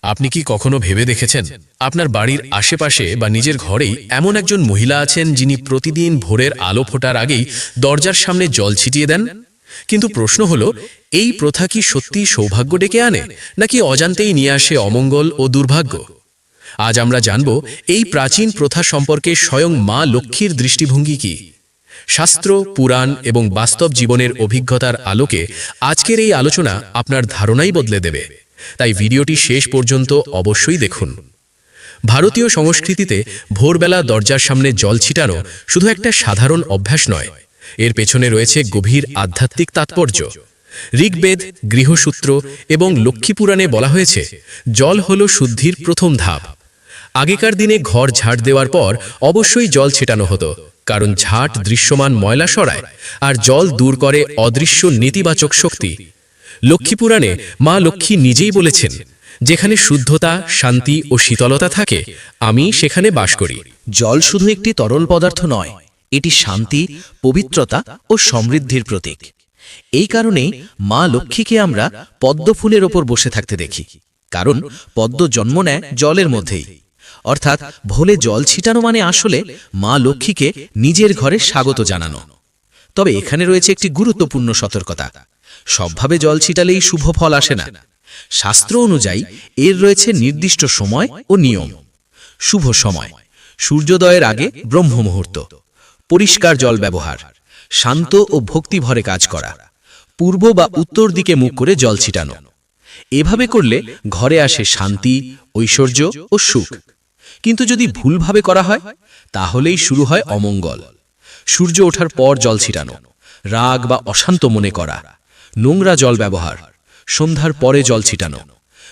আপনি কি কখনো ভেবে দেখেছেন আপনার বাড়ির আশেপাশে বা নিজের ঘরেই এমন একজন মহিলা আছেন যিনি প্রতিদিন ভোরের আলো ফোটার আগেই দরজার সামনে জল ছিটিয়ে দেন? কিন্তু প্রশ্ন হলো, এই প্রথা কি সত্যি সৌভাগ্য ডেকে আনে, নাকি অজান্তেই নিয়ে আসে অমঙ্গল ও দুর্ভাগ্য? আজ আমরা জানব এই প্রাচীন প্রথা সম্পর্কে স্বয়ং মা লক্ষ্মীর দৃষ্টিভঙ্গি কি। শাস্ত্র, পুরাণ এবং বাস্তব জীবনের অভিজ্ঞতার আলোকে আজকের এই আলোচনা আপনার ধারণাই বদলে দেবে। তাই ভিডিওটি শেষ পর্যন্ত অবশ্যই দেখুন। ভারতীয় সংস্কৃতিতে ভোরবেলা দরজার সামনে জল ছিটানো শুধু একটা সাধারণ অভ্যাস নয়, এর পেছনে রয়েছে গভীর আধ্যাত্মিক তাৎপর্য। ঋগ্বেদ, গৃহসূত্র এবং লক্ষ্মীপুরাণে বলা হয়েছে, জল হল শুদ্ধির প্রথম ধাপ। আগেকার দিনে ঘর ঝাড় দেওয়ার পর অবশ্যই জল ছিটানো হতো, কারণ ঝাঁট দৃশ্যমান ময়লা সরায় আর জল দূর করে অদৃশ্য নেতিবাচক শক্তি। লক্ষ্মীপুরাণে মা লক্ষ্মী নিজেই বলেছেন, যেখানে শুদ্ধতা, শান্তি ও শীতলতা থাকে, আমি সেখানে বাস করি। জল শুধু একটি তরল পদার্থ নয়, এটি শান্তি, পবিত্রতা ও সমৃদ্ধির প্রতীক। এই কারণেই মা লক্ষ্মীকে আমরা পদ্ম ফুলের ওপর বসে থাকতে দেখি, কারণ পদ্ম জন্ম নেয় জলের মধ্যেই। অর্থাৎ ভোলে জল ছিটানো মানে আসলে মা লক্ষ্মীকে নিজের ঘরে স্বাগত জানানো। তবে এখানে রয়েছে একটি গুরুত্বপূর্ণ সতর্কতা। সবভাবে জল ছিটালেই শুভ ফল আসে না। শাস্ত্র অনুযায়ী এর রয়েছে নির্দিষ্ট সময় ও নিয়ম। শুভ সময়: সূর্যোদয়ের আগে ব্রহ্ম মুহূর্ত। পরিষ্কার জল ব্যবহার, শান্ত ও ভক্তিভরে কাজ করা। পূর্ব বা উত্তর দিকে মুখ করে জল ছিটানো। এভাবে করলে ঘরে আসে শান্তি, ঐশ্বর্য ও সুখ। কিন্তু যদি ভুলভাবে করা হয়, তাহলেই শুরু হয় অমঙ্গল। সূর্য ওঠার পর জল ছিটানো, রাগ বা অশান্ত মনে করা। নোংরা জল ব্যবহার, সন্ধ্যার পরে জল ছিটানো।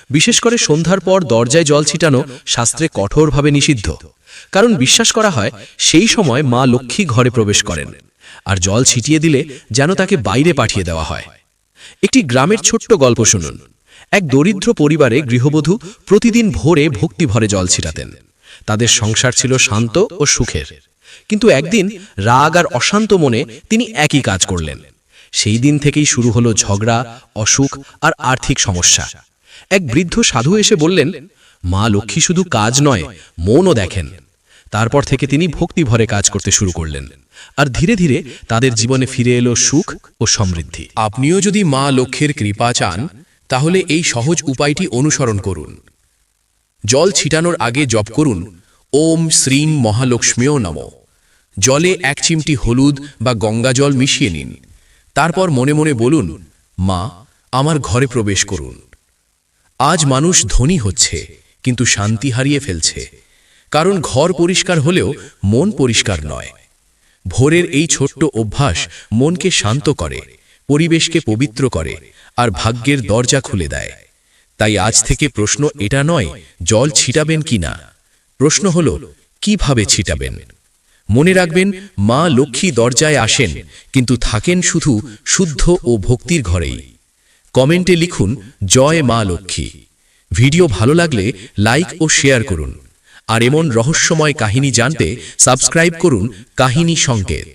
বিশেষ করে সন্ধ্যার পর দরজায় জল ছিটানো শাস্ত্রে কঠোরভাবে নিষিদ্ধ, কারণ বিশ্বাস করা হয় সেই সময় মা লক্ষ্মী ঘরে প্রবেশ করেন, আর জল ছিটিয়ে দিলে যেন তাকে বাইরে পাঠিয়ে দেওয়া হয়। একটি গ্রামের ছোট্ট গল্প শুনুন। এক দরিদ্র পরিবারে গৃহবধূ প্রতিদিন ভোরে ভক্তিভরে জল ছিটাতেন। তাদের সংসার ছিল শান্ত ও সুখের। কিন্তু একদিন রাগ আর অশান্ত মনে তিনি একই কাজ করলেন। সেই দিন থেকেই শুরু হলো ঝগড়া, অসুখ আর আর্থিক সমস্যা। এক বৃদ্ধ সাধু এসে বললেন, মা লক্ষ্মী শুধু কাজ নয়, মনও দেখেন। তারপর থেকে তিনি ভক্তিভরে কাজ করতে শুরু করলেন, আর ধীরে ধীরে তাদের জীবনে ফিরে এলো সুখ ও সমৃদ্ধি। আপনিও যদি মা লক্ষ্মীর কৃপা চান, তাহলে এই সহজ উপায়টি অনুসরণ করুন। জল ছিটানোর আগে জপ করুন, ওম শ্রীম মহালক্ষ্মীও নমঃ। জলে 1 চিমটি হলুদ বা গঙ্গা জল মিশিয়ে নিন। তারপর মনে মনে বলুন, মা, আমার ঘরে প্রবেশ করুন। আজ মানুষ ধনী হচ্ছে, কিন্তু শান্তি হারিয়ে ফেলছে, কারণ ঘর পরিষ্কার হলেও মন পরিষ্কার নয়। ভোরের এই ছোট্ট অভ্যাস মনকে শান্ত করে, পরিবেশকে পবিত্র করে আর ভাগ্যের দরজা খুলে দেয়। তাই আজ থেকে প্রশ্ন এটা নয় জল ছিটাবেন কিনা, প্রশ্ন হলো কিভাবে ছিটাবেন। মনে রাখবেন, মা লক্ষ্মী দরজায় আসেন, কিন্তু থাকেন শুধু শুদ্ধ ও ভক্তির ঘরেই। কমেন্টে লিখুন, জয় মা লক্ষ্মী। ভিডিও ভালো লাগলে লাইক ও শেয়ার করুন। আর এমন রহস্যময় কাহিনী জানতে সাবস্ক্রাইব করুন কাহিনী সংকেত।